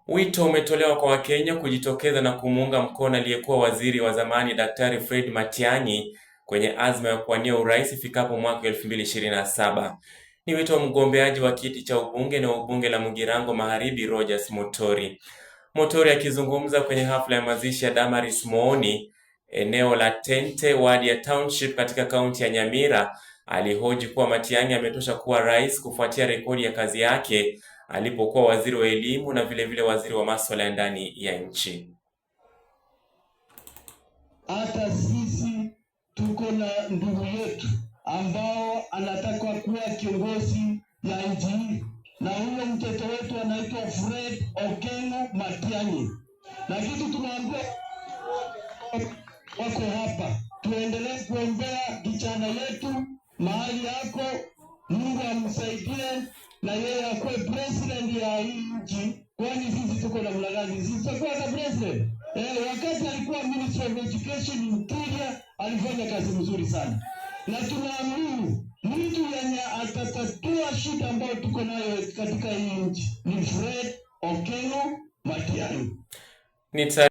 Wito umetolewa kwa Wakenya kujitokeza na kumuunga mkono aliyekuwa waziri wa zamani Daktari Fred Matiang'i kwenye azma ya kuwania urais ifikapo mwaka 2027. Ni wito wa mgombeaji wa kiti cha ubunge na ubunge la Mugirango Magharibi Rogers Mutori. Mutori akizungumza kwenye hafla ya mazishi ya Damaris Mooni eneo la Tente wadi ya Township katika kaunti ya Nyamira, alihoji kuwa Matiang'i ametosha kuwa rais kufuatia rekodi ya kazi yake alipokuwa waziri wa elimu na vile waziri wa masuala ya ndani ya nchi. Hata sisi tuko na ndugu yetu ambao anataka kuwa kiongozi ya nchi hii, na huyo mtoto wetu anaitwa Fred Okengo Matiang'i, na kitu tunaambia wako hapa, tuendelee kuombea kijana yetu mahali yako, Mungu amsaidie na yeye akuwe president ya hii nchi, kwani sisi tuko na mlagani. Sisi tutakuwa na president. Wakati alikuwa Minister of Education Interior alifanya kazi mzuri sana, na tunaamini mtu yenye atatatua shida ambayo tuko nayo katika hii nchi ni Fred Okengo Matiang'i.